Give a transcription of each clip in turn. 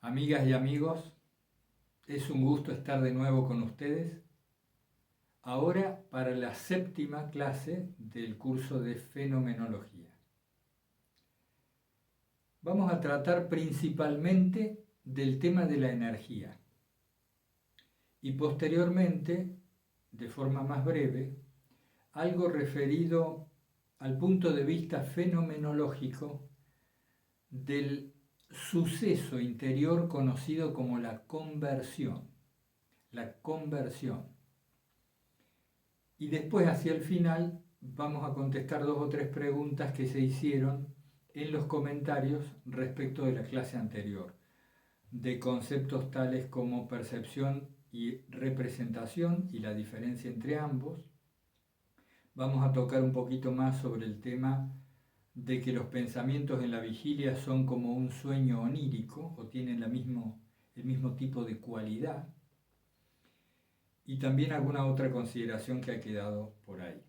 Amigas y amigos, es un gusto estar de nuevo con ustedes, ahora para la 7ª clase del curso de Fenomenología. Vamos a tratar principalmente del tema de la energía y posteriormente, de forma más breve, algo referido al punto de vista fenomenológico del suceso interior conocido como la conversión. La conversión. Y después, hacia el final, vamos a contestar 2 o 3 preguntas que se hicieron en los comentarios respecto de la clase anterior, de conceptos tales como percepción y representación y la diferencia entre ambos. Vamos a tocar un poquito más sobre el tema de que los pensamientos en la vigilia son como un sueño onírico o tienen el mismo tipo de cualidad, y también alguna otra consideración que ha quedado por ahí.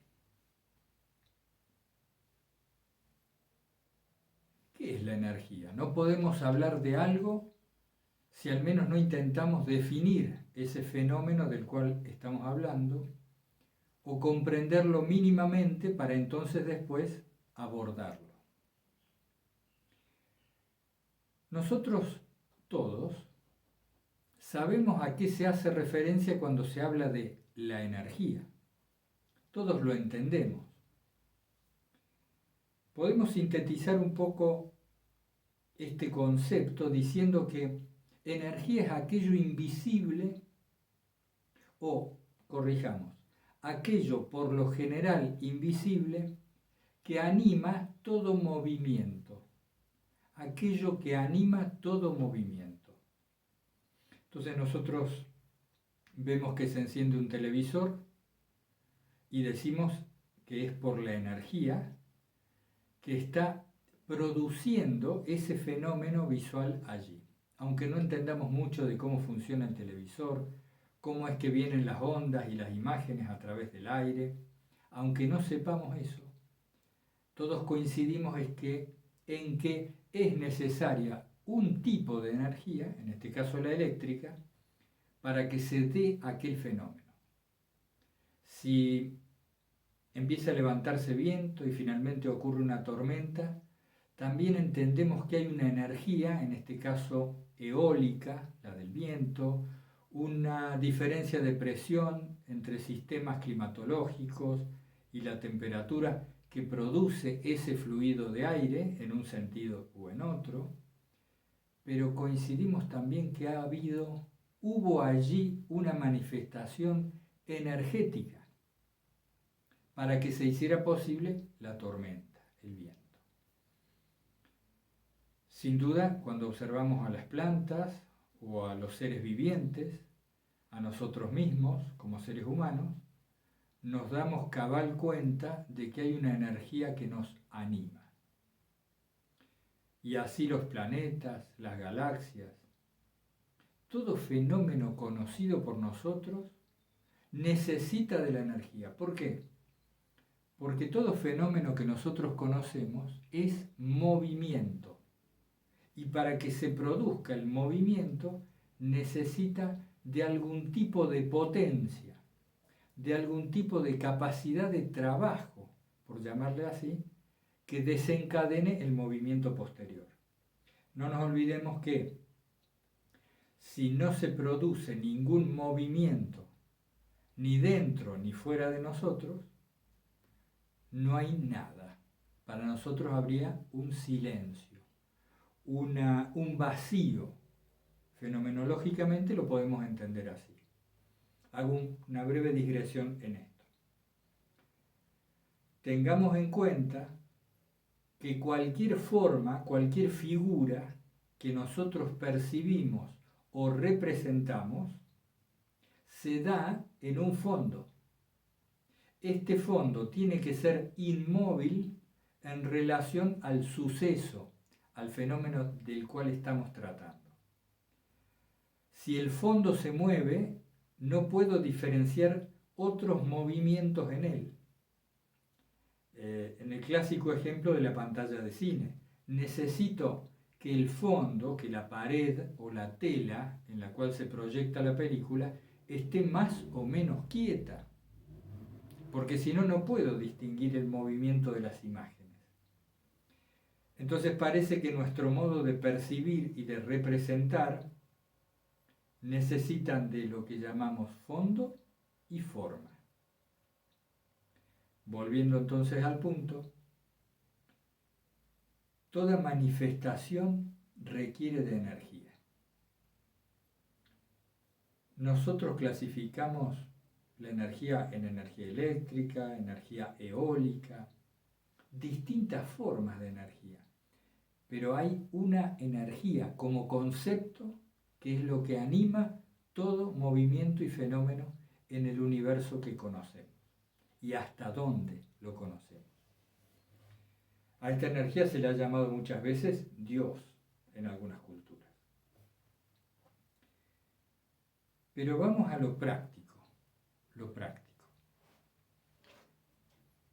¿Qué es la energía? No podemos hablar de algo si al menos no intentamos definir ese fenómeno del cual estamos hablando o comprenderlo mínimamente para entonces después abordarlo. Nosotros todos sabemos a qué se hace referencia cuando se habla de la energía. Todos lo entendemos. Podemos sintetizar un poco este concepto diciendo que energía es aquello invisible o, corrijamos, aquello por lo general invisible que anima todo movimiento. Aquello que anima todo movimiento. Entonces nosotros vemos que se enciende un televisor y decimos que es por la energía que está produciendo ese fenómeno visual allí. Aunque no entendamos mucho de cómo funciona el televisor, cómo es que vienen las ondas y las imágenes a través del aire, aunque no sepamos eso, todos coincidimos en que es necesaria un tipo de energía, en este caso la eléctrica, para que se dé aquel fenómeno. Si empieza a levantarse viento y finalmente ocurre una tormenta, también entendemos que hay una energía, en este caso eólica, la del viento, una diferencia de presión entre sistemas climatológicos y la temperatura que produce ese fluido de aire en un sentido o en otro, pero coincidimos también que hubo allí una manifestación energética para que se hiciera posible la tormenta, el viento. Sin duda, cuando observamos a las plantas o a los seres vivientes, a nosotros mismos como seres humanos, nos damos cabal cuenta de que hay una energía que nos anima. Y así los planetas, las galaxias, todo fenómeno conocido por nosotros necesita de la energía. ¿Por qué? Porque todo fenómeno que nosotros conocemos es movimiento. Y para que se produzca el movimiento necesita de algún tipo de potencia, de algún tipo de capacidad de trabajo, por llamarle así, que desencadene el movimiento posterior. No nos olvidemos que si no se produce ningún movimiento, ni dentro ni fuera de nosotros, no hay nada. Para nosotros habría un silencio, un vacío. Fenomenológicamente lo podemos entender así. Hago una breve digresión en esto. Tengamos en cuenta que cualquier forma, cualquier figura que nosotros percibimos o representamos, se da en un fondo. Este fondo tiene que ser inmóvil en relación al suceso, al fenómeno del cual estamos tratando. Si el fondo se mueve, no puedo diferenciar otros movimientos en él. En el clásico ejemplo de la pantalla de cine, necesito que el fondo, que la pared o la tela en la cual se proyecta la película esté más o menos quieta, porque si no, no puedo distinguir el movimiento de las imágenes. Entonces parece que nuestro modo de percibir y de representar necesitan de lo que llamamos fondo y forma. Volviendo entonces al punto, toda manifestación requiere de energía. Nosotros clasificamos la energía en energía eléctrica, energía eólica, distintas formas de energía. Pero hay una energía como concepto que es lo que anima todo movimiento y fenómeno en el universo que conocemos y hasta dónde lo conocemos. A esta energía se le ha llamado muchas veces Dios en algunas culturas. Pero vamos a lo práctico, lo práctico.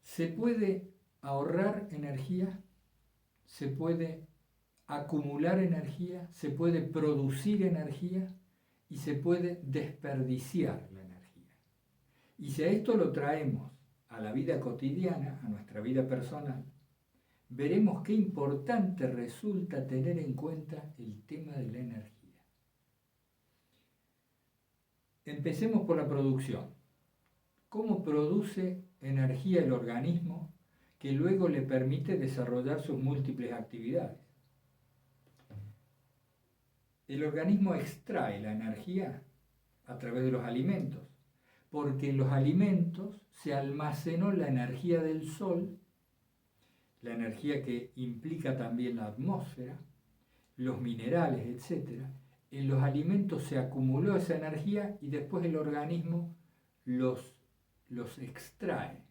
¿Se puede ahorrar energía? ¿Se puede acumular energía? ¿Se puede producir energía? Y se puede desperdiciar la energía. Y si a esto lo traemos a la vida cotidiana, a nuestra vida personal, veremos qué importante resulta tener en cuenta el tema de la energía. Empecemos por la producción. ¿Cómo produce energía el organismo que luego le permite desarrollar sus múltiples actividades? El organismo extrae la energía a través de los alimentos, porque en los alimentos se almacenó la energía del sol, la energía que implica también la atmósfera, los minerales, etc. En los alimentos se acumuló esa energía y después el organismo los extrae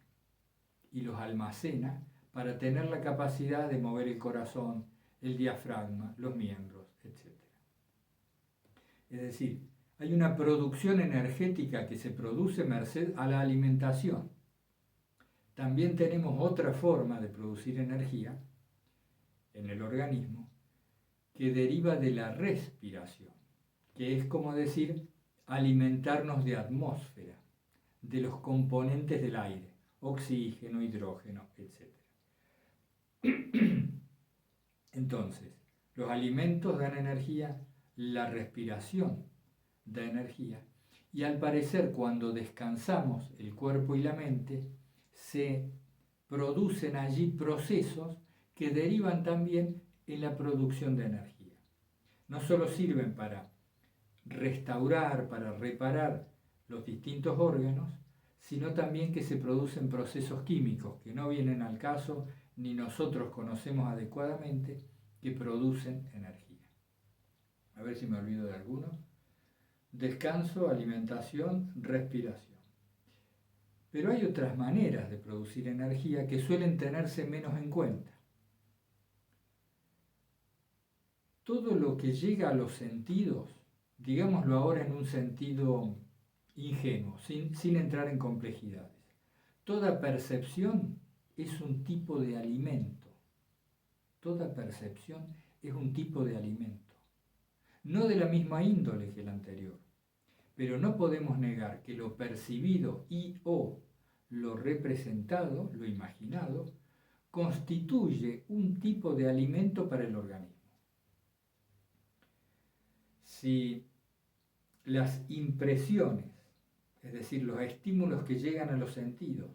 y los almacena para tener la capacidad de mover el corazón, el diafragma, los miembros, etc. Es decir, hay una producción energética que se produce merced a la alimentación. También tenemos otra forma de producir energía en el organismo que deriva de la respiración, que es como decir alimentarnos de atmósfera, de los componentes del aire, oxígeno, hidrógeno, etc. Entonces, los alimentos dan energía, la respiración da energía, y al parecer cuando descansamos el cuerpo y la mente, se producen allí procesos que derivan también en la producción de energía. No solo sirven para restaurar, para reparar los distintos órganos, sino también que se producen procesos químicos que no vienen al caso ni nosotros conocemos adecuadamente, que producen energía. A ver si me olvido de alguno. Descanso, alimentación, respiración. Pero hay otras maneras de producir energía que suelen tenerse menos en cuenta. Todo lo que llega a los sentidos, digámoslo ahora en un sentido ingenuo, sin entrar en complejidades, toda percepción es un tipo de alimento. Toda percepción es un tipo de alimento. No de la misma índole que el anterior, pero no podemos negar que lo percibido y o lo representado, lo imaginado, constituye un tipo de alimento para el organismo. Si las impresiones, es decir, los estímulos que llegan a los sentidos,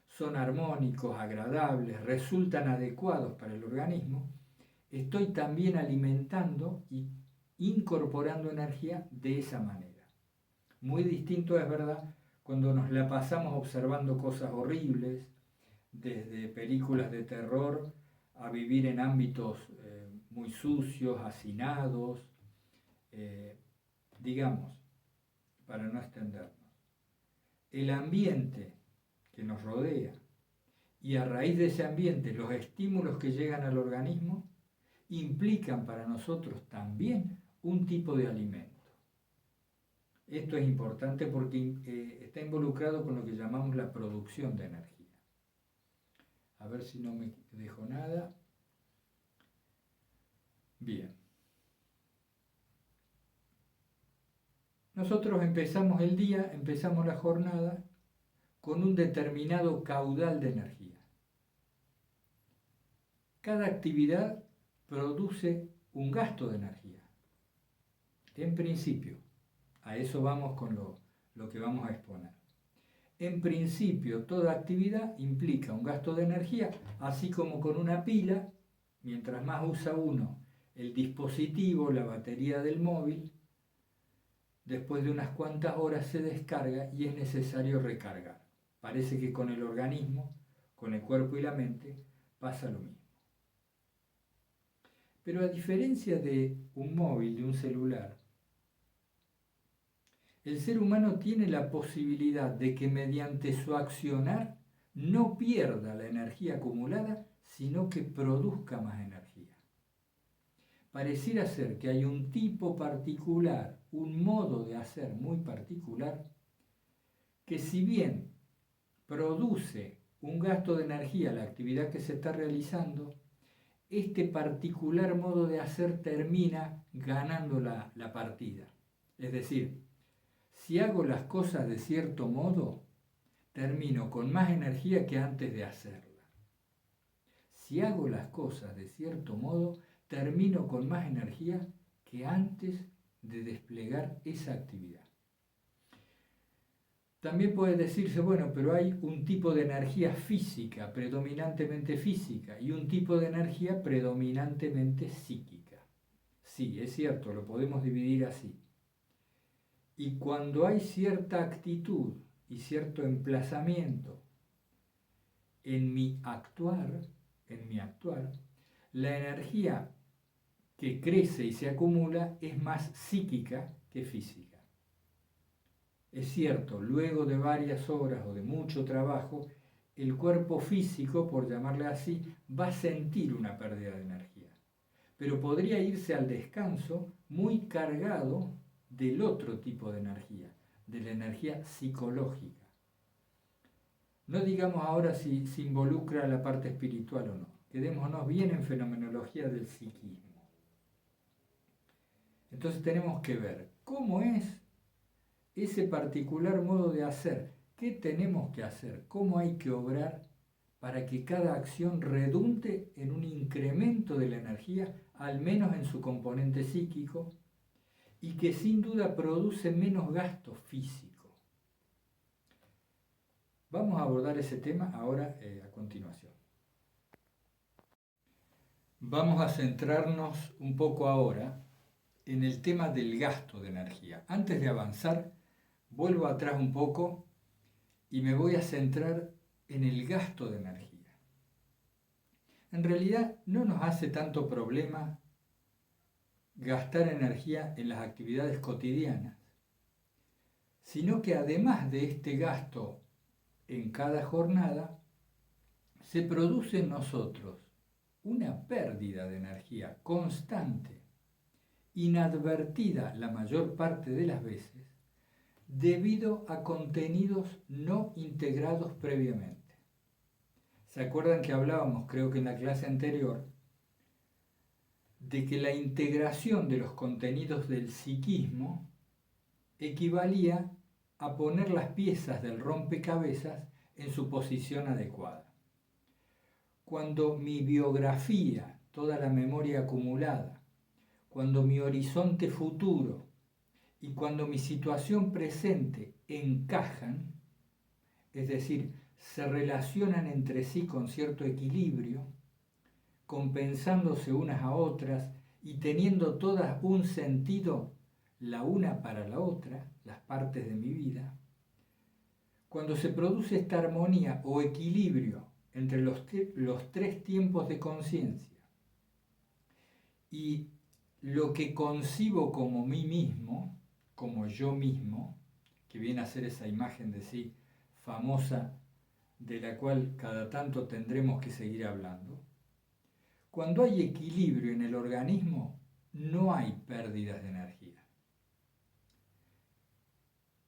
son armónicos, agradables, resultan adecuados para el organismo, estoy también alimentando y incorporando energía de esa manera. Muy distinto es verdad cuando nos la pasamos observando cosas horribles, desde películas de terror a vivir en ámbitos muy sucios, hacinados, digamos, para no extendernos. El ambiente que nos rodea y a raíz de ese ambiente los estímulos que llegan al organismo implican para nosotros también un tipo de alimento. Esto es importante porque está involucrado con lo que llamamos la producción de energía. A ver si no me dejo nada. Bien. Nosotros empezamos el día, empezamos la jornada con un determinado caudal de energía. Cada actividad produce un gasto de energía. En principio, a eso vamos con lo que vamos a exponer. En principio, toda actividad implica un gasto de energía, así como con una pila, mientras más usa uno el dispositivo, la batería del móvil, después de unas cuantas horas se descarga y es necesario recargar. Parece que con el organismo, con el cuerpo y la mente, pasa lo mismo. Pero a diferencia de un móvil, de un celular, el ser humano tiene la posibilidad de que mediante su accionar no pierda la energía acumulada, sino que produzca más energía. Pareciera ser que hay un tipo particular, un modo de hacer muy particular, que si bien produce un gasto de energía la actividad que se está realizando, este particular modo de hacer termina ganando la partida. Es decir, si hago las cosas de cierto modo, termino con más energía que antes de hacerla. Si hago las cosas de cierto modo, termino con más energía que antes de desplegar esa actividad. También puede decirse, bueno, pero hay un tipo de energía física, predominantemente física, y un tipo de energía predominantemente psíquica. Sí, es cierto, lo podemos dividir así. Y cuando hay cierta actitud y cierto emplazamiento en mi actuar, la energía que crece y se acumula es más psíquica que física. Es cierto, luego de varias horas o de mucho trabajo, el cuerpo físico, por llamarle así, va a sentir una pérdida de energía, pero podría irse al descanso muy cargado del otro tipo de energía, de la energía psicológica. No digamos ahora si se involucra la parte espiritual o no, quedémonos bien en fenomenología del psiquismo. Entonces tenemos que ver cómo es ese particular modo de hacer, qué tenemos que hacer, cómo hay que obrar para que cada acción redunde en un incremento de la energía, al menos en su componente psíquico, y que sin duda produce menos gasto físico. Vamos a abordar ese tema ahora a continuación. Vamos a centrarnos un poco ahora en el tema del gasto de energía. Antes de avanzar, vuelvo atrás un poco y me voy a centrar en el gasto de energía. En realidad no nos hace tanto problema gastar energía en las actividades cotidianas, sino que además de este gasto en cada jornada, se produce en nosotros una pérdida de energía constante, inadvertida la mayor parte de las veces, debido a contenidos no integrados previamente. ¿Se acuerdan que hablábamos, creo que en la clase anterior, de que la integración de los contenidos del psiquismo equivalía a poner las piezas del rompecabezas en su posición adecuada? Cuando mi biografía, toda la memoria acumulada, cuando mi horizonte futuro y cuando mi situación presente encajan, es decir, se relacionan entre sí con cierto equilibrio, compensándose unas a otras y teniendo todas un sentido la una para la otra, las partes de mi vida, cuando se produce esta armonía o equilibrio entre los tres tiempos de conciencia y lo que concibo como mí mismo, como yo mismo, que viene a ser esa imagen de sí famosa de la cual cada tanto tendremos que seguir hablando, cuando hay equilibrio en el organismo no hay pérdidas de energía.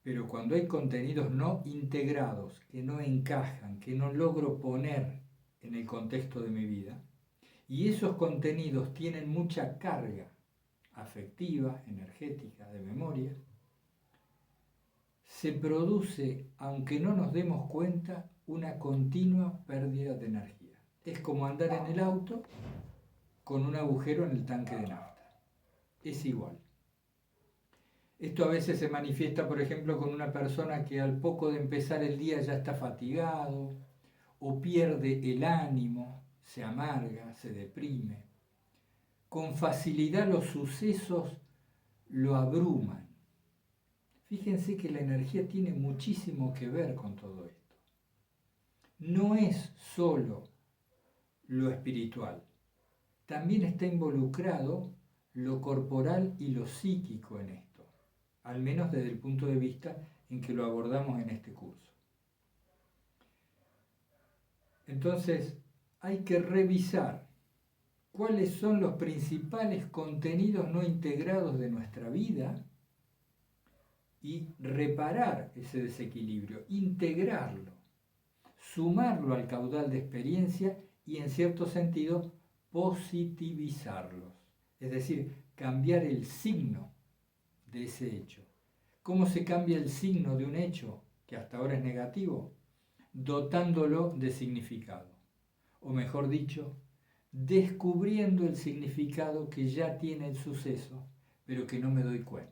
Pero cuando hay contenidos no integrados, que no encajan, que no logro poner en el contexto de mi vida, y esos contenidos tienen mucha carga afectiva, energética, de memoria, se produce, aunque no nos demos cuenta, una continua pérdida de energía. Es como andar en el auto con un agujero en el tanque de nafta. Es igual. Esto a veces se manifiesta, por ejemplo, con una persona que al poco de empezar el día ya está fatigado o pierde el ánimo, se amarga, se deprime. Con facilidad los sucesos lo abruman. Fíjense que la energía tiene muchísimo que ver con todo esto. No es solo lo espiritual, también está involucrado lo corporal y lo psíquico en esto, al menos desde el punto de vista en que lo abordamos en este curso. Entonces, hay que revisar cuáles son los principales contenidos no integrados de nuestra vida y reparar ese desequilibrio, integrarlo, sumarlo al caudal de experiencia y en cierto sentido positivizarlos, es decir, cambiar el signo de ese hecho. ¿Cómo se cambia el signo de un hecho que hasta ahora es negativo? Dotándolo de significado, o mejor dicho, descubriendo el significado que ya tiene el suceso, pero que no me doy cuenta.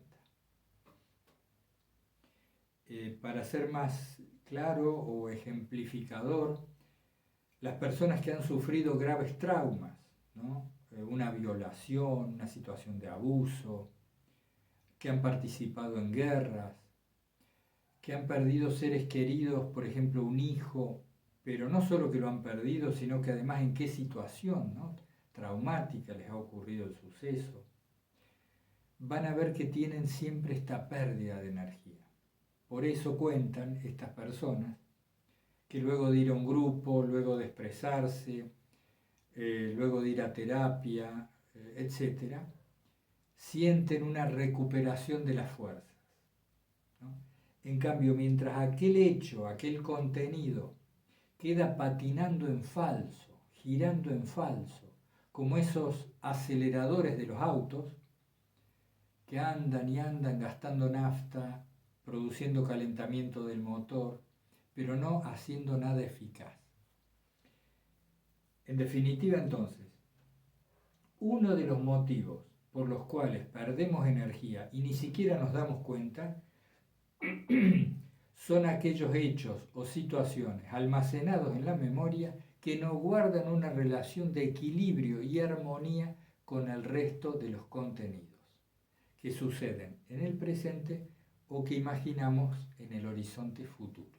Para ser más claro o ejemplificador, las personas que han sufrido graves traumas, ¿no? Una violación, una situación de abuso, que han participado en guerras, que han perdido seres queridos, por ejemplo un hijo, pero no solo que lo han perdido, sino que además en qué situación, ¿no?, traumática les ha ocurrido el suceso, van a ver que tienen siempre esta pérdida de energía. Por eso cuentan estas personas que luego de ir a un grupo, luego de expresarse, luego de ir a terapia, etc., sienten una recuperación de las fuerzas, ¿no? En cambio, mientras aquel hecho, aquel contenido queda patinando en falso, girando en falso, como esos aceleradores de los autos que andan y andan gastando nafta, produciendo calentamiento del motor, pero no haciendo nada eficaz. En definitiva, entonces, uno de los motivos por los cuales perdemos energía y ni siquiera nos damos cuenta son aquellos hechos o situaciones almacenados en la memoria que no guardan una relación de equilibrio y armonía con el resto de los contenidos que suceden en el presente o que imaginamos en el horizonte futuro.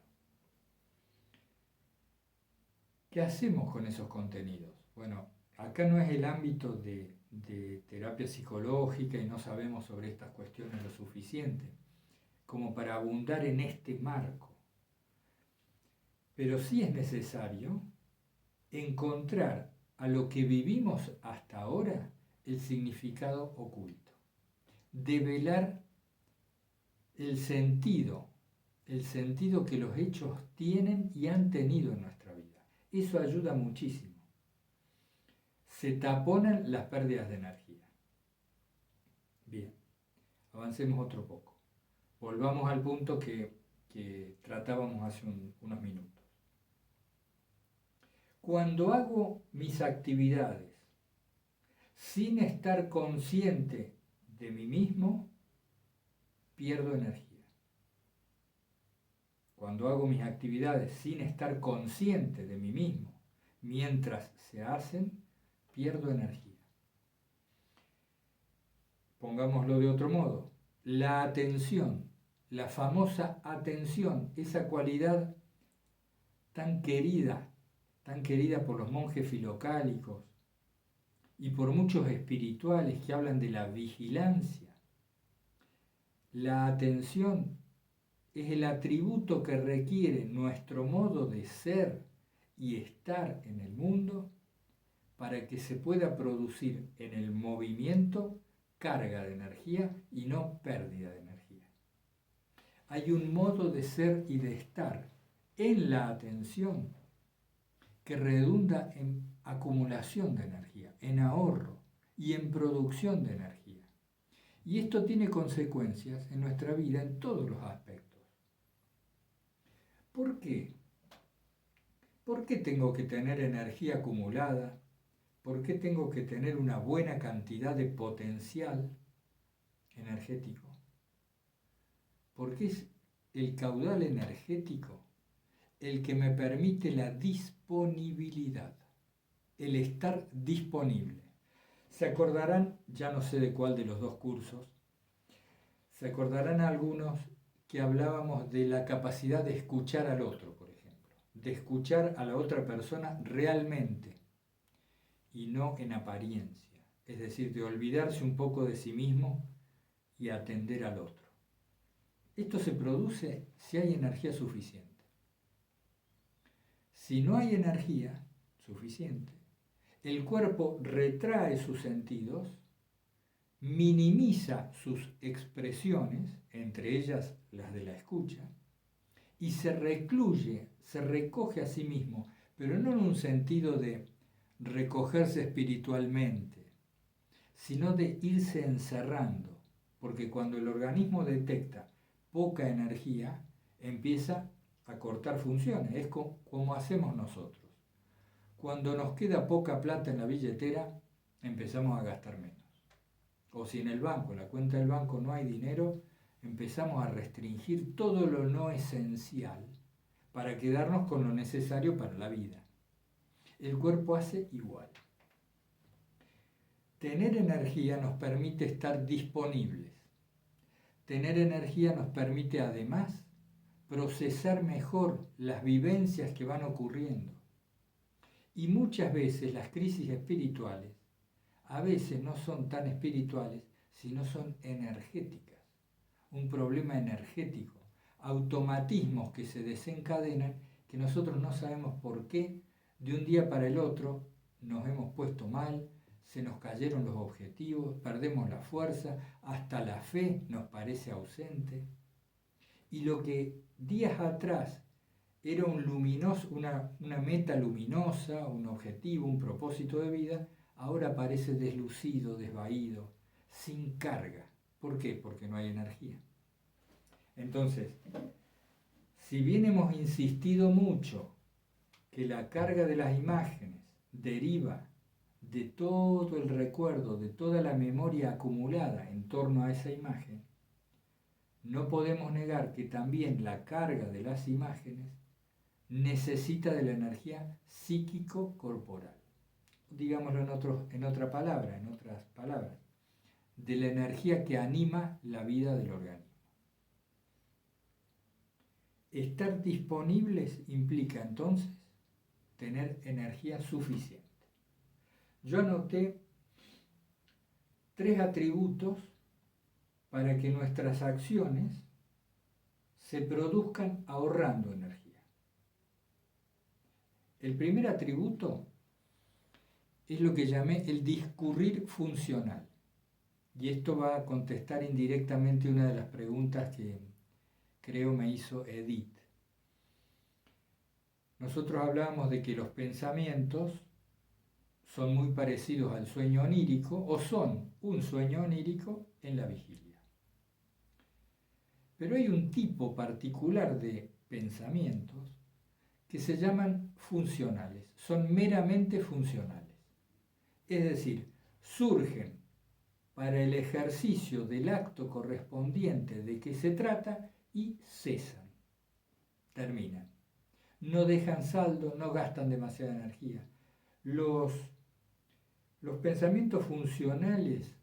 ¿Qué hacemos con esos contenidos? Bueno, acá no es el ámbito de terapia psicológica y no sabemos sobre estas cuestiones lo suficiente como para abundar en este marco. Pero sí es necesario encontrar a lo que vivimos hasta ahora el significado oculto, develar el sentido que los hechos tienen y han tenido en nuestra vida. Eso ayuda muchísimo. Se taponan las pérdidas de energía. Bien, avancemos otro poco. Volvamos al punto que tratábamos hace unos minutos. Cuando hago mis actividades sin estar consciente de mí mismo, pierdo energía. Cuando hago mis actividades sin estar consciente de mí mismo, mientras se hacen, pierdo energía. Pongámoslo de otro modo, la atención, la famosa atención, esa cualidad tan querida por los monjes filocálicos y por muchos espirituales que hablan de la vigilancia. La atención es el atributo que requiere nuestro modo de ser y estar en el mundo para que se pueda producir en el movimiento carga de energía y no pérdida de energía. Hay un modo de ser y de estar en la atención que redunda en acumulación de energía, en ahorro y en producción de energía. Y esto tiene consecuencias en nuestra vida en todos los aspectos. ¿Por qué? ¿Por qué tengo que tener energía acumulada? ¿Por qué tengo que tener una buena cantidad de potencial energético? Porque es el caudal energético el que me permite la disponibilidad, el estar disponible. Se acordarán, ya no sé de cuál de los dos cursos, se acordarán algunos que hablábamos de la capacidad de escuchar al otro, por ejemplo, de escuchar a la otra persona realmente y no en apariencia, es decir, de olvidarse un poco de sí mismo y atender al otro. Esto se produce si hay energía suficiente. Si no hay energía suficiente, el cuerpo retrae sus sentidos, minimiza sus expresiones, entre ellas las de la escucha, y se recluye, se recoge a sí mismo, pero no en un sentido de recogerse espiritualmente, sino de irse encerrando, porque cuando el organismo detecta poca energía, empieza a cortar funciones, es como hacemos nosotros. Cuando nos queda poca plata en la billetera, empezamos a gastar menos. O si en el banco, en la cuenta del banco no hay dinero, empezamos a restringir todo lo no esencial para quedarnos con lo necesario para la vida. El cuerpo hace igual. Tener energía nos permite estar disponibles. Tener energía nos permite además procesar mejor las vivencias que van ocurriendo. Y muchas veces las crisis espirituales, a veces no son tan espirituales, sino son energéticas. Un problema energético, automatismos que se desencadenan, que nosotros no sabemos por qué, de un día para el otro nos hemos puesto mal, se nos cayeron los objetivos, perdemos la fuerza, hasta la fe nos parece ausente. Y lo que días atrás era una meta luminosa, un objetivo, un propósito de vida, ahora parece deslucido, desvaído, sin carga. ¿Por qué? Porque no hay energía. Entonces, si bien hemos insistido mucho que la carga de las imágenes deriva de todo el recuerdo, de toda la memoria acumulada en torno a esa imagen, no podemos negar que también la carga de las imágenes necesita de la energía psíquico-corporal. Digámoslo en otras palabras, de la energía que anima la vida del organismo. Estar disponibles implica entonces tener energía suficiente. Yo anoté 3 atributos para que nuestras acciones se produzcan ahorrando energía. El primer atributo es lo que llamé el discurrir funcional. Y esto va a contestar indirectamente una de las preguntas que creo me hizo Edith. Nosotros hablábamos de que los pensamientos son muy parecidos al sueño onírico o son un sueño onírico en la vigilia. Pero hay un tipo particular de pensamientos que se llaman funcionales, son meramente funcionales. Es decir, surgen para el ejercicio del acto correspondiente de que se trata y cesan, terminan. No dejan saldo, no gastan demasiada energía. Los pensamientos funcionales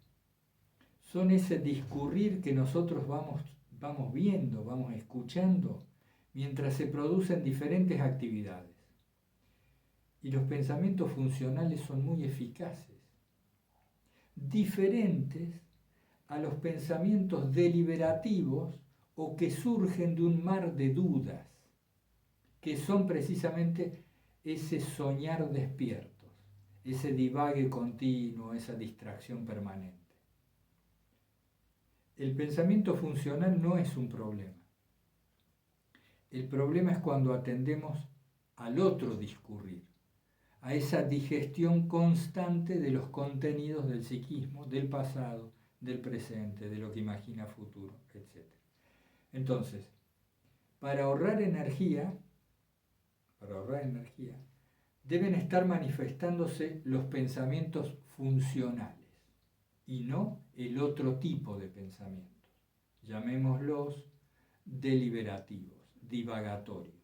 son ese discurrir que nosotros vamos viendo, vamos escuchando, mientras se producen diferentes actividades. Y los pensamientos funcionales son muy eficaces, diferentes a los pensamientos deliberativos o que surgen de un mar de dudas, que son precisamente ese soñar despiertos, ese divague continuo, esa distracción permanente. El pensamiento funcional no es un problema. El problema es cuando atendemos al otro discurrir, a esa digestión constante de los contenidos del psiquismo, del pasado, del presente, de lo que imagina futuro, etc. Entonces, para ahorrar energía, deben estar manifestándose los pensamientos funcionales y no el otro tipo de pensamientos. Llamémoslos deliberativos, divagatorios.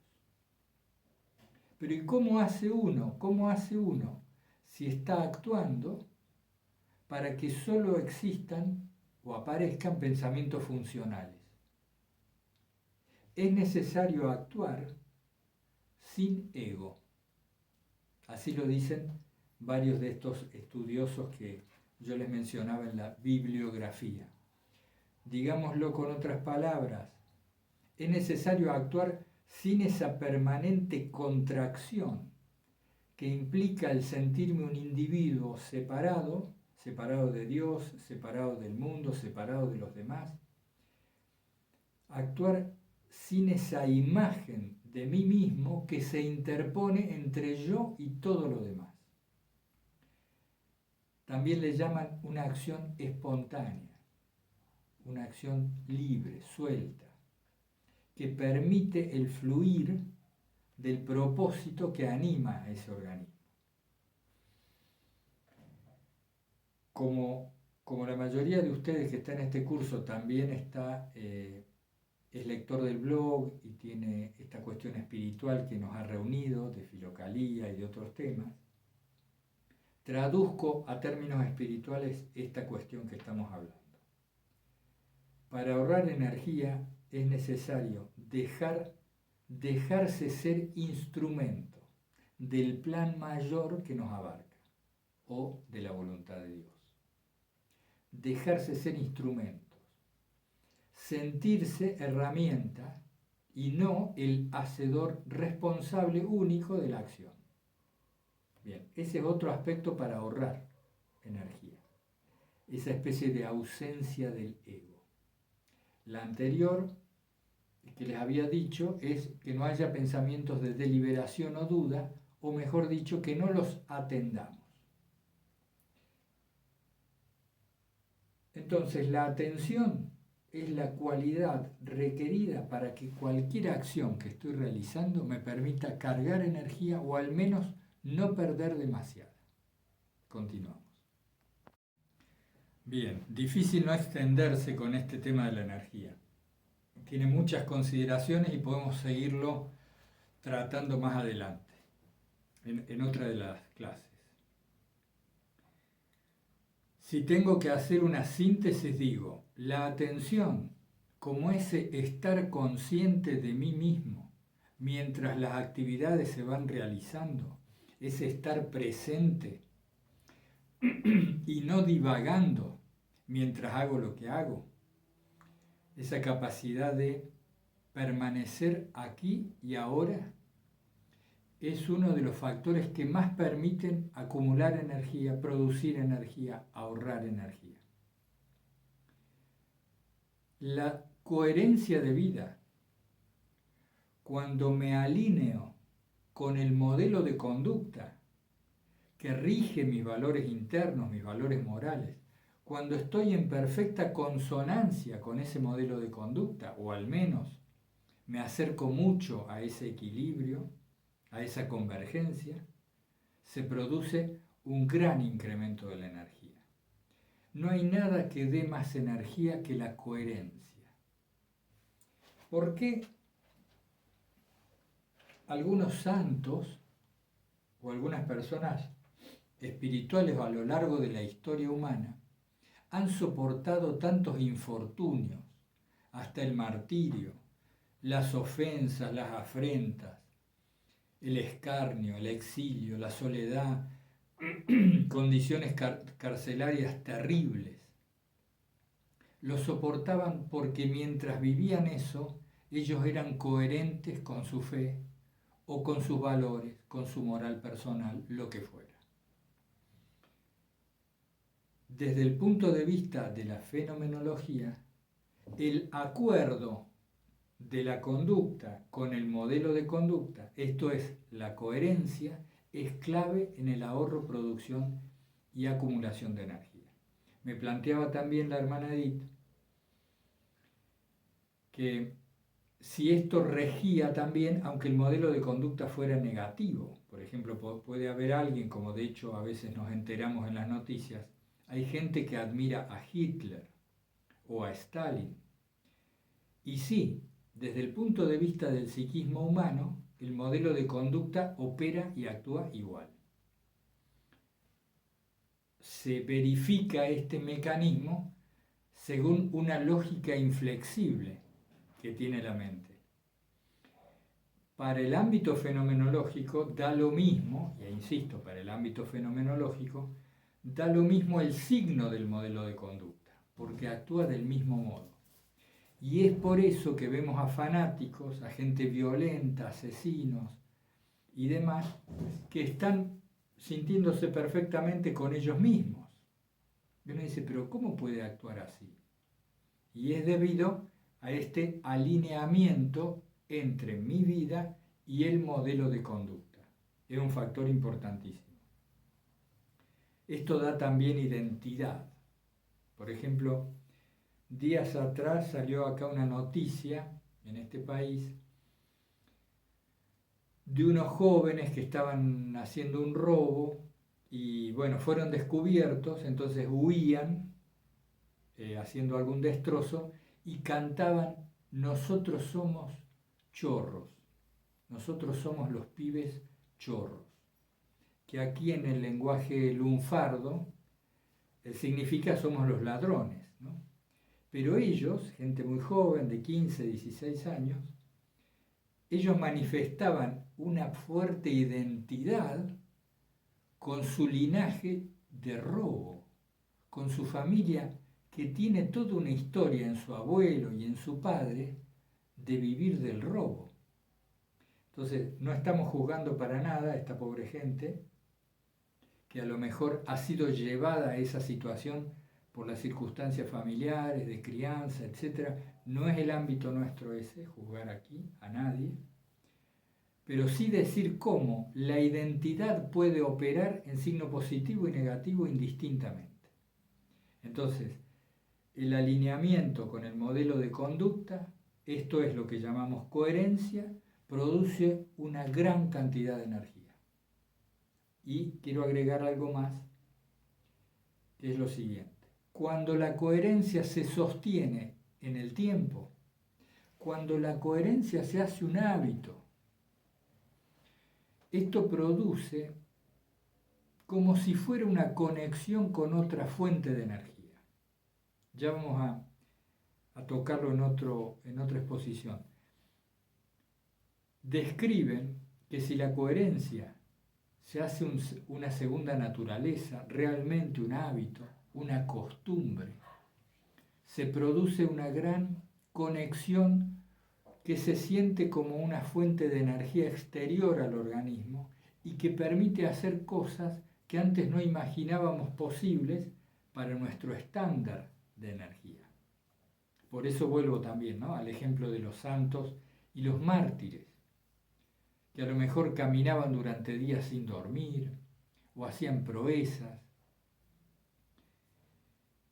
Pero ¿y cómo hace uno? ¿Cómo hace uno si está actuando para que solo existan o aparezcan pensamientos funcionales? Es necesario actuar sin ego. Así lo dicen varios de estos estudiosos que yo les mencionaba en la bibliografía. Digámoslo con otras palabras, es necesario actuar sin esa permanente contracción que implica el sentirme un individuo separado de Dios, separado del mundo, separado de los demás. Actuar sin esa imagen de mí mismo que se interpone entre yo y todo lo demás. También le llaman una acción espontánea, una acción libre, suelta, que permite el fluir del propósito que anima a ese organismo. Como la mayoría de ustedes que está en este curso también es lector del blog y tiene esta cuestión espiritual que nos ha reunido, de filocalía y de otros temas, traduzco a términos espirituales esta cuestión que estamos hablando. Para ahorrar energía es necesario dejarse ser instrumento del plan mayor que nos abarca o de la voluntad de Dios. Dejarse ser instrumentos, sentirse herramienta y no el hacedor responsable único de la acción. Bien, ese es otro aspecto para ahorrar energía, esa especie de ausencia del ego. La anterior, que les había dicho, es que no haya pensamientos de deliberación o duda, o mejor dicho, que no los atendamos. Entonces, la atención es la cualidad requerida para que cualquier acción que estoy realizando me permita cargar energía o al menos no perder demasiada. Continuamos. Bien, difícil no extenderse con este tema de la energía. Tiene muchas consideraciones y podemos seguirlo tratando más adelante, en otra de las clases. Si tengo que hacer una síntesis, digo, la atención, como ese estar consciente de mí mismo mientras las actividades se van realizando, ese estar presente y no divagando mientras hago lo que hago, esa capacidad de permanecer aquí y ahora es uno de los factores que más permiten acumular energía, producir energía, ahorrar energía. La coherencia de vida, cuando me alineo con el modelo de conducta que rige mis valores internos, mis valores morales, cuando estoy en perfecta consonancia con ese modelo de conducta, o al menos me acerco mucho a ese equilibrio, a esa convergencia, se produce un gran incremento de la energía. No hay nada que dé más energía que la coherencia. ¿Por qué algunos santos o algunas personas espirituales a lo largo de la historia humana han soportado tantos infortunios, hasta el martirio, las ofensas, las afrentas, el escarnio, el exilio, la soledad, condiciones carcelarias terribles? Lo soportaban porque mientras vivían eso, ellos eran coherentes con su fe o con sus valores, con su moral personal, lo que fuera. Desde el punto de vista de la fenomenología, el acuerdo de la conducta con el modelo de conducta, esto es, la coherencia, es clave en el ahorro, producción y acumulación de energía. Me planteaba también la hermana Edith que si esto regía también, aunque el modelo de conducta fuera negativo. Por ejemplo, puede haber alguien, como de hecho a veces nos enteramos en las noticias, hay gente que admira a Hitler o a Stalin. Y sí, desde el punto de vista del psiquismo humano, el modelo de conducta opera y actúa igual. Se verifica este mecanismo según una lógica inflexible que tiene la mente. Para el ámbito fenomenológico da lo mismo, e insisto, para el ámbito fenomenológico, da lo mismo el signo del modelo de conducta, porque actúa del mismo modo. Y es por eso que vemos a fanáticos, a gente violenta, asesinos y demás, que están sintiéndose perfectamente con ellos mismos. Y uno dice, pero ¿cómo puede actuar así? Y es debido a este alineamiento entre mi vida y el modelo de conducta. Es un factor importantísimo. Esto da también identidad. Por ejemplo, días atrás salió acá una noticia en este país de unos jóvenes que estaban haciendo un robo y bueno, fueron descubiertos, entonces huían haciendo algún destrozo y cantaban: nosotros somos chorros, nosotros somos los pibes chorros, que aquí en el lenguaje lunfardo significa somos los ladrones, ¿no? Pero ellos, gente muy joven, de 15, 16 años, ellos manifestaban una fuerte identidad con su linaje de robo, con su familia que tiene toda una historia en su abuelo y en su padre de vivir del robo. Entonces, no estamos juzgando para nada a esta pobre gente que a lo mejor ha sido llevada a esa situación por las circunstancias familiares, de crianza, etc. No es el ámbito nuestro ese, juzgar aquí a nadie, pero sí decir cómo la identidad puede operar en signo positivo y negativo indistintamente. Entonces, el alineamiento con el modelo de conducta, esto es lo que llamamos coherencia, produce una gran cantidad de energía. Y quiero agregar algo más, que es lo siguiente. Cuando la coherencia se sostiene en el tiempo, cuando la coherencia se hace un hábito, esto produce como si fuera una conexión con otra fuente de energía. Ya vamos a tocarlo en otra exposición. Describen que si la coherencia se hace una segunda naturaleza, realmente un hábito, una costumbre, se produce una gran conexión que se siente como una fuente de energía exterior al organismo y que permite hacer cosas que antes no imaginábamos posibles para nuestro estándar de energía. Por eso vuelvo también, ¿no?, al ejemplo de los santos y los mártires, que a lo mejor caminaban durante días sin dormir o hacían proezas.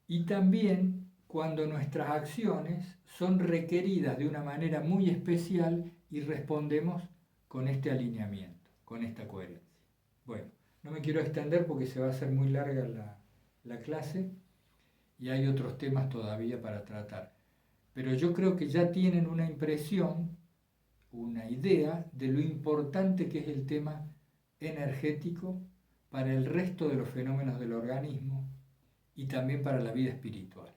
Y también cuando nuestras acciones son requeridas de una manera muy especial y respondemos con este alineamiento, con esta coherencia. Bueno, no me quiero extender porque se va a hacer muy larga la clase y hay otros temas todavía para tratar. Pero yo creo que ya tienen una impresión, una idea de lo importante que es el tema energético para el resto de los fenómenos del organismo y también para la vida espiritual.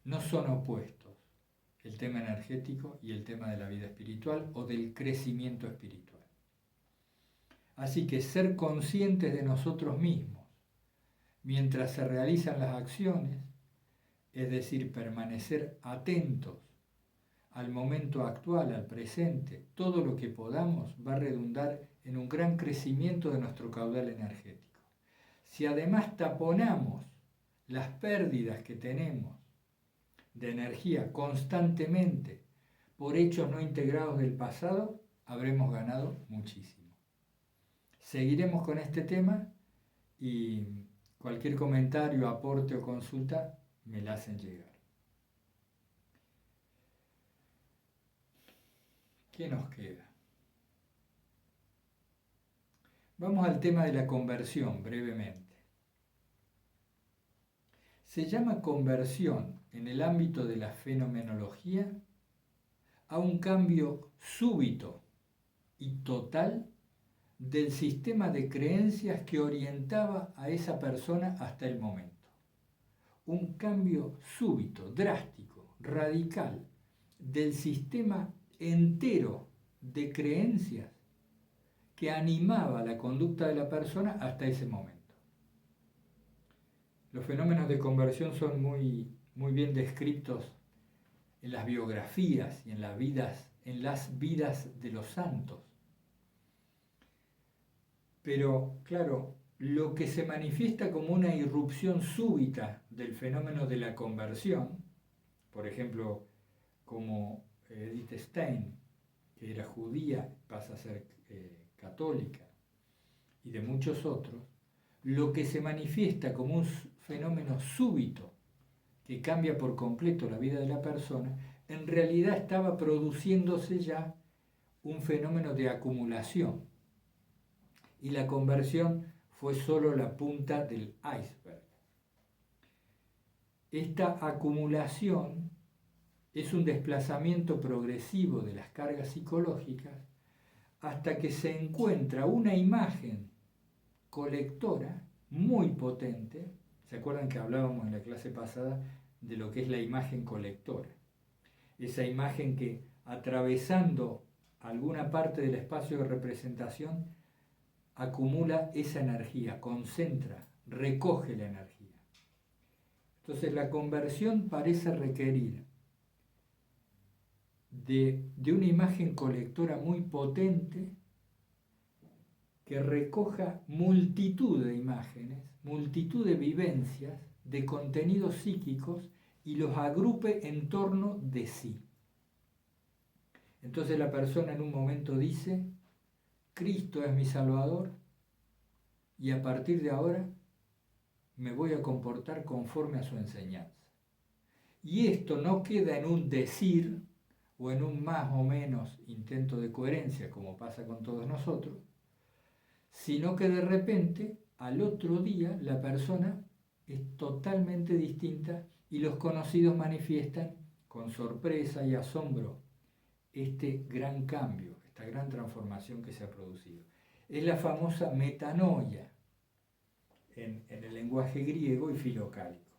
No son opuestos el tema energético y el tema de la vida espiritual o del crecimiento espiritual. Así que ser conscientes de nosotros mismos mientras se realizan las acciones, es decir, permanecer atentos al momento actual, al presente, todo lo que podamos va a redundar en un gran crecimiento de nuestro caudal energético. Si además taponamos las pérdidas que tenemos de energía constantemente por hechos no integrados del pasado, habremos ganado muchísimo. Seguiremos con este tema y cualquier comentario, aporte o consulta me la hacen llegar. ¿Qué nos queda? Vamos al tema de la conversión brevemente. Se llama conversión en el ámbito de la fenomenología a un cambio súbito y total del sistema de creencias que orientaba a esa persona hasta el momento. Un cambio súbito, drástico, radical del sistema entero de creencias que animaba la conducta de la persona hasta ese momento. Los fenómenos de conversión son muy bien descritos en las biografías y en las vidas de los santos. Pero, claro, lo que se manifiesta como una irrupción súbita del fenómeno de la conversión, por ejemplo, como Edith Stein, que era judía, pasa a ser católica, y de muchos otros, lo que se manifiesta como un fenómeno súbito que cambia por completo la vida de la persona, en realidad estaba produciéndose ya un fenómeno de acumulación. Y la conversión fue solo la punta del iceberg. Esta acumulación es un desplazamiento progresivo de las cargas psicológicas hasta que se encuentra una imagen colectora muy potente. ¿Se acuerdan que hablábamos en la clase pasada de lo que es la imagen colectora? Esa imagen que, atravesando alguna parte del espacio de representación, acumula esa energía, concentra, recoge la energía. Entonces la conversión parece requerir de una imagen colectora muy potente que recoja multitud de imágenes, multitud de vivencias, de contenidos psíquicos y los agrupe en torno de sí. Entonces la persona en un momento dice: Cristo es mi Salvador y a partir de ahora me voy a comportar conforme a su enseñanza. Y esto no queda en un decir o en un más o menos intento de coherencia, como pasa con todos nosotros, sino que de repente, al otro día, la persona es totalmente distinta y los conocidos manifiestan con sorpresa y asombro este gran cambio, esta gran transformación que se ha producido. Es la famosa metanoia en el lenguaje griego y filocálico.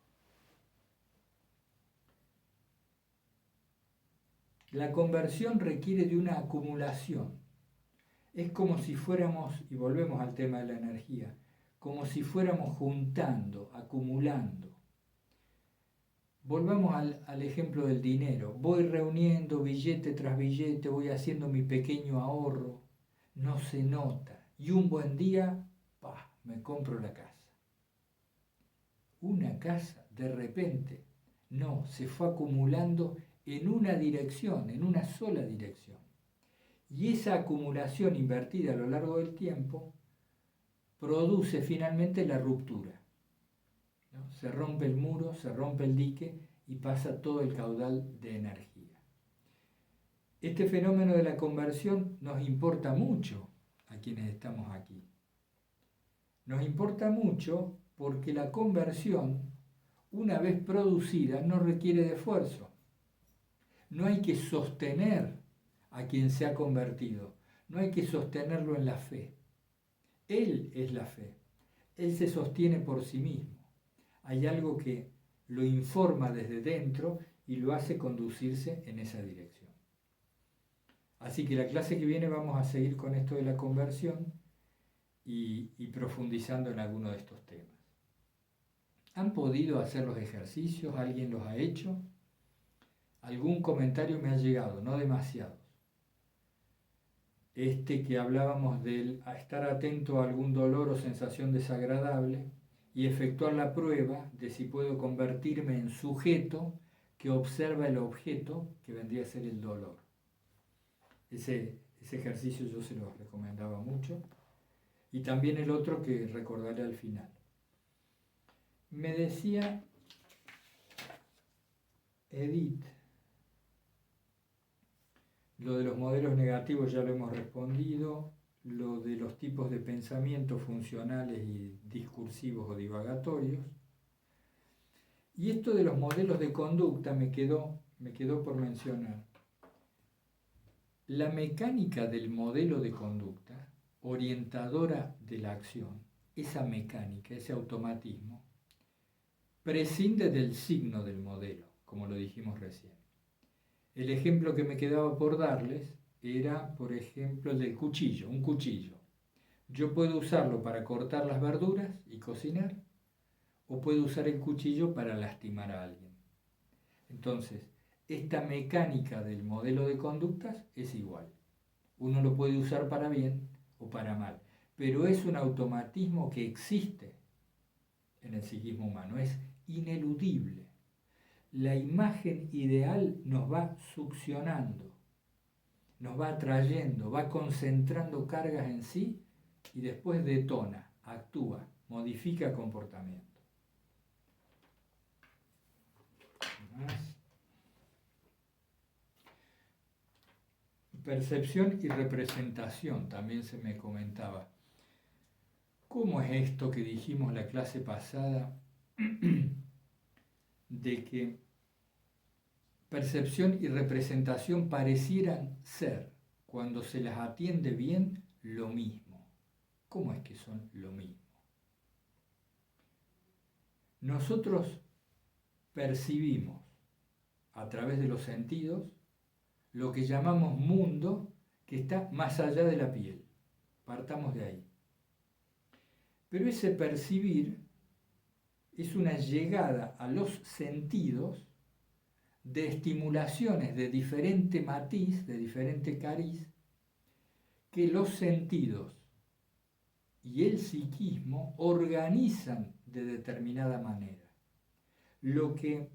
La conversión requiere de una acumulación. Es como si fuéramos, y volvemos al tema de la energía, como si fuéramos juntando, acumulando. Volvamos al ejemplo del dinero. Voy reuniendo billete tras billete, voy haciendo mi pequeño ahorro, no se nota. Y un buen día, me compro la casa. Una casa, de repente, no, se fue acumulando en una dirección, en una sola dirección. Y esa acumulación invertida a lo largo del tiempo produce finalmente la ruptura, ¿no? Se rompe el muro, se rompe el dique y pasa todo el caudal de energía. Este fenómeno de la conversión nos importa mucho a quienes estamos aquí. Nos importa mucho porque la conversión, una vez producida, no requiere de esfuerzo. No hay que sostener a quien se ha convertido, no hay que sostenerlo en la fe. Él es la fe, él se sostiene por sí mismo. Hay algo que lo informa desde dentro y lo hace conducirse en esa dirección. Así que la clase que viene vamos a seguir con esto de la conversión y profundizando en alguno de estos temas. ¿Han podido hacer los ejercicios? ¿Alguien los ha hecho? Algún comentario me ha llegado, no demasiados. Que hablábamos de estar atento a algún dolor o sensación desagradable y efectuar la prueba de si puedo convertirme en sujeto que observa el objeto que vendría a ser el dolor. Ese ejercicio yo se lo recomendaba mucho. Y también el otro que recordaré al final. Me decía Edith, lo de los modelos negativos ya lo hemos respondido, lo de los tipos de pensamiento funcionales y discursivos o divagatorios. Y esto de los modelos de conducta me quedó por mencionar. La mecánica del modelo de conducta, orientadora de la acción, esa mecánica, ese automatismo, prescinde del signo del modelo, como lo dijimos recién. El ejemplo que me quedaba por darles era, por ejemplo, el del cuchillo, un cuchillo. Yo puedo usarlo para cortar las verduras y cocinar, o puedo usar el cuchillo para lastimar a alguien. Entonces, esta mecánica del modelo de conductas es igual. Uno lo puede usar para bien o para mal, pero es un automatismo que existe en el psiquismo humano, es ineludible. La imagen ideal nos va succionando, nos va atrayendo, va concentrando cargas en sí y después detona, actúa, modifica comportamiento. Percepción y representación, también se me comentaba. ¿Cómo es esto que dijimos la clase pasada de que percepción y representación parecieran ser, cuando se las atiende bien, lo mismo? ¿Cómo es que son lo mismo? Nosotros percibimos a través de los sentidos lo que llamamos mundo, que está más allá de la piel. Partamos de ahí. Pero ese percibir es una llegada a los sentidos de estimulaciones de diferente matiz, de diferente cariz, que los sentidos y el psiquismo organizan de determinada manera. Lo que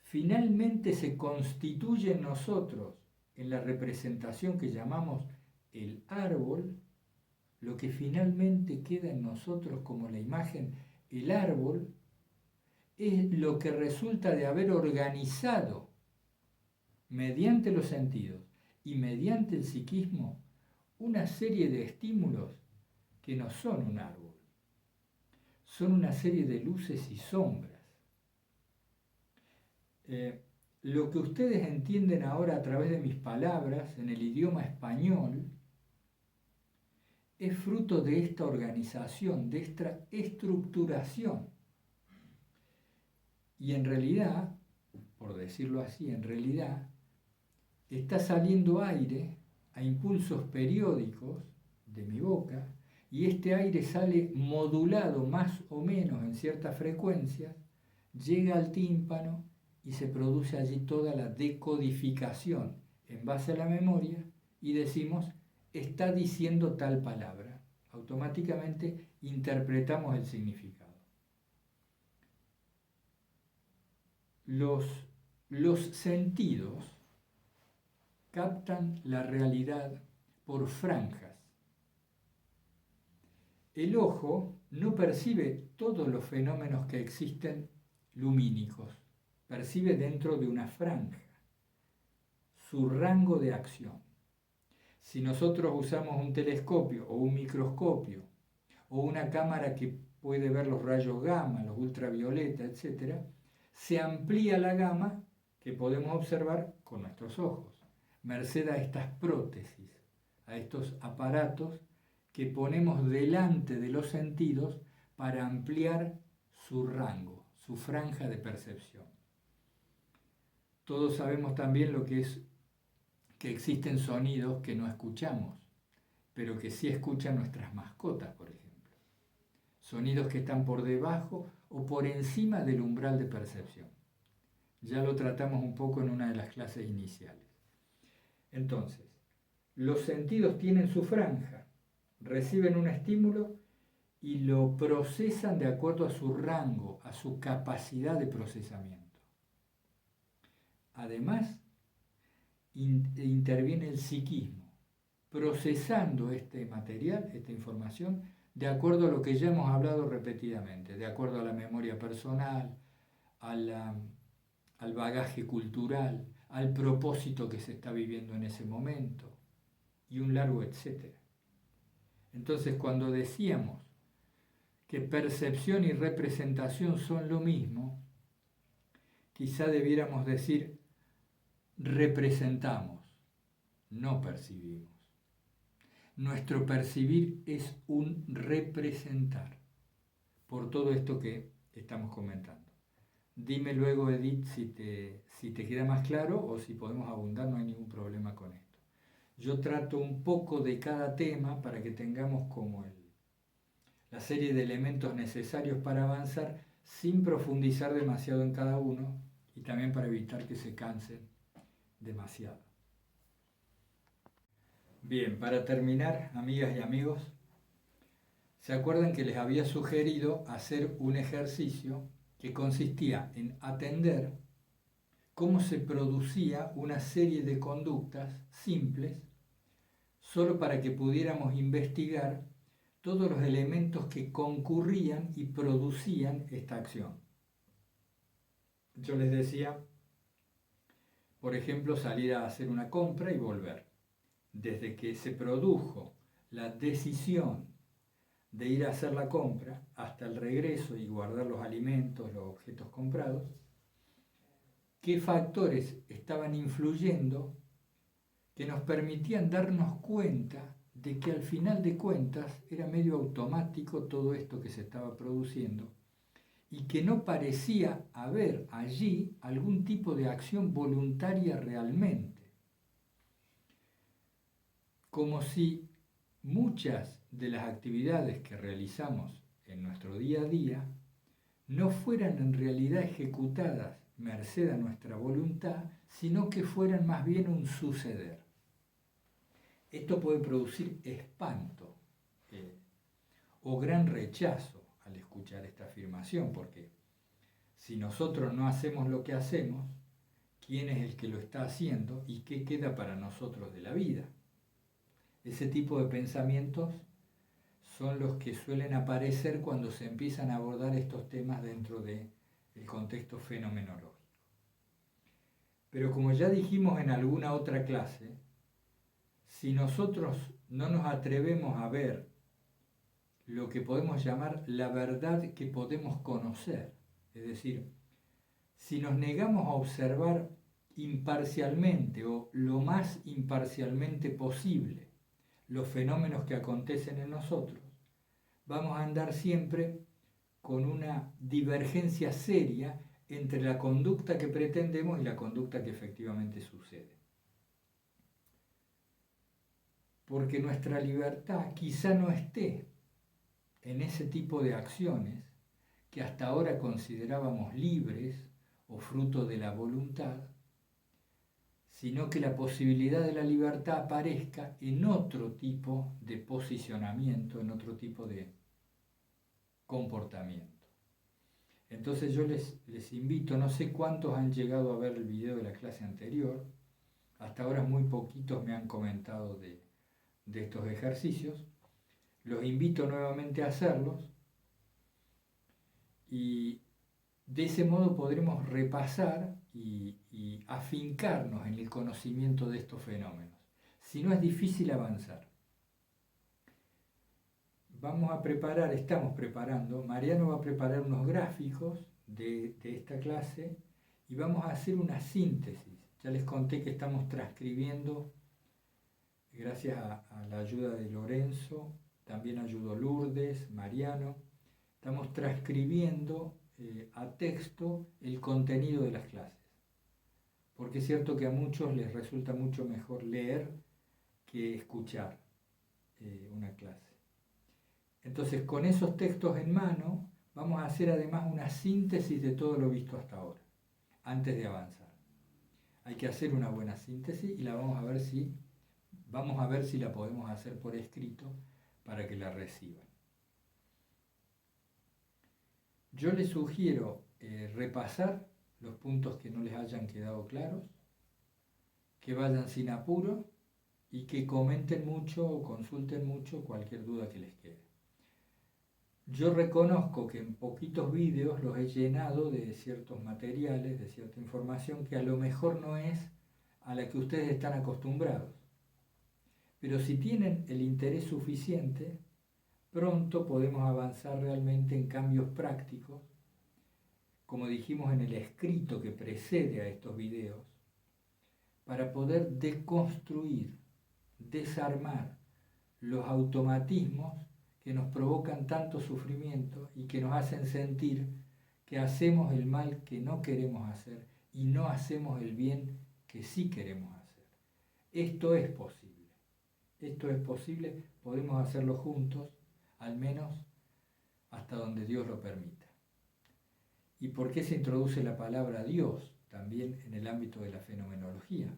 finalmente se constituye en nosotros en la representación que llamamos el árbol, lo que finalmente queda en nosotros como la imagen, el árbol, es lo que resulta de haber organizado mediante los sentidos y mediante el psiquismo una serie de estímulos que no son un árbol, son una serie de luces y sombras. Lo que ustedes entienden ahora a través de mis palabras en el idioma español es fruto de esta organización, de esta estructuración. Y en realidad, por decirlo así, en realidad está saliendo aire a impulsos periódicos de mi boca y este aire sale modulado más o menos en ciertas frecuencias, llega al tímpano y se produce allí toda la decodificación en base a la memoria y decimos, está diciendo tal palabra. Automáticamente interpretamos el significado. Los sentidos captan la realidad por franjas. El ojo no percibe todos los fenómenos que existen lumínicos, percibe dentro de una franja su rango de acción. Si nosotros usamos un telescopio o un microscopio o una cámara que puede ver los rayos gamma, los ultravioleta, etc., se amplía la gama que podemos observar con nuestros ojos, merced a estas prótesis, a estos aparatos que ponemos delante de los sentidos para ampliar su rango, su franja de percepción. Todos sabemos también lo que es que existen sonidos que no escuchamos, pero que sí escuchan nuestras mascotas, por ejemplo. Sonidos que están por debajo o por encima del umbral de percepción. Ya lo tratamos un poco en una de las clases iniciales. Entonces, los sentidos tienen su franja, reciben un estímulo y lo procesan de acuerdo a su rango, a su capacidad de procesamiento. Además, interviene el psiquismo, procesando este material, esta información, de acuerdo a lo que ya hemos hablado repetidamente, de acuerdo a la memoria personal, al bagaje cultural, al propósito que se está viviendo en ese momento y un largo etcétera. Entonces, cuando decíamos que percepción y representación son lo mismo, quizá debiéramos decir representamos, no percibimos. Nuestro percibir es un representar, por todo esto que estamos comentando. Dime luego, Edith, si te queda más claro o si podemos abundar, no hay ningún problema con esto. Yo trato un poco de cada tema para que tengamos como la serie de elementos necesarios para avanzar sin profundizar demasiado en cada uno y también para evitar que se cansen demasiado. Bien, para terminar, amigas y amigos, ¿se acuerdan que les había sugerido hacer un ejercicio que consistía en atender cómo se producía una serie de conductas simples solo para que pudiéramos investigar todos los elementos que concurrían y producían esta acción? Yo les decía, por ejemplo, salir a hacer una compra y volver. Desde que se produjo la decisión de ir a hacer la compra hasta el regreso y guardar los alimentos, los objetos comprados, qué factores estaban influyendo que nos permitían darnos cuenta de que al final de cuentas era medio automático todo esto que se estaba produciendo y que no parecía haber allí algún tipo de acción voluntaria realmente. Como si muchas de las actividades que realizamos en nuestro día a día no fueran en realidad ejecutadas merced a nuestra voluntad, sino que fueran más bien un suceder. Esto puede producir espanto o gran rechazo al escuchar esta afirmación, porque si nosotros no hacemos lo que hacemos, ¿quién es el que lo está haciendo y qué queda para nosotros de la vida? Ese tipo de pensamientos son los que suelen aparecer cuando se empiezan a abordar estos temas dentro del contexto fenomenológico. Pero como ya dijimos en alguna otra clase, si nosotros no nos atrevemos a ver lo que podemos llamar la verdad que podemos conocer, es decir, si nos negamos a observar imparcialmente o lo más imparcialmente posible los fenómenos que acontecen en nosotros, vamos a andar siempre con una divergencia seria entre la conducta que pretendemos y la conducta que efectivamente sucede. Porque nuestra libertad quizá no esté en ese tipo de acciones que hasta ahora considerábamos libres o fruto de la voluntad, sino que la posibilidad de la libertad aparezca en otro tipo de posicionamiento, en otro tipo de comportamiento. Entonces yo les invito, no sé cuántos han llegado a ver el video de la clase anterior, hasta ahora muy poquitos me han comentado de estos ejercicios, los invito nuevamente a hacerlos y de ese modo podremos repasar y afincarnos en el conocimiento de estos fenómenos. Si no, es difícil avanzar. Estamos preparando, Mariano va a preparar unos gráficos de esta clase y vamos a hacer una síntesis. Ya les conté que estamos transcribiendo, gracias a la ayuda de Lorenzo, también ayudó Lourdes, Mariano, estamos transcribiendo a texto el contenido de las clases. Porque es cierto que a muchos les resulta mucho mejor leer que escuchar una clase. Entonces, con esos textos en mano, vamos a hacer además una síntesis de todo lo visto hasta ahora, antes de avanzar. Hay que hacer una buena síntesis y vamos a ver si la podemos hacer por escrito para que la reciban. Yo les sugiero repasar los puntos que no les hayan quedado claros, que vayan sin apuro y que comenten mucho o consulten mucho cualquier duda que les quede. Yo reconozco que en poquitos vídeos los he llenado de ciertos materiales, de cierta información que a lo mejor no es a la que ustedes están acostumbrados. Pero si tienen el interés suficiente, pronto podemos avanzar realmente en cambios prácticos, como dijimos en el escrito que precede a estos videos, para poder deconstruir, desarmar los automatismos que nos provocan tanto sufrimiento y que nos hacen sentir que hacemos el mal que no queremos hacer y no hacemos el bien que sí queremos hacer. Esto es posible, podemos hacerlo juntos, al menos hasta donde Dios lo permita. ¿Y por qué se introduce la palabra Dios también en el ámbito de la fenomenología?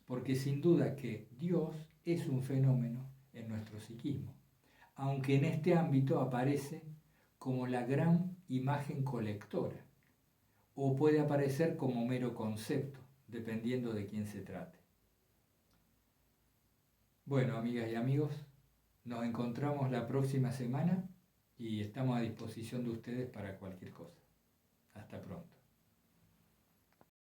Porque sin duda que Dios es un fenómeno en nuestro psiquismo, aunque en este ámbito aparece como la gran imagen colectora, o puede aparecer como mero concepto, dependiendo de quién se trate. Bueno, amigas y amigos, nos encontramos la próxima semana y estamos a disposición de ustedes para cualquier cosa. Hasta pronto.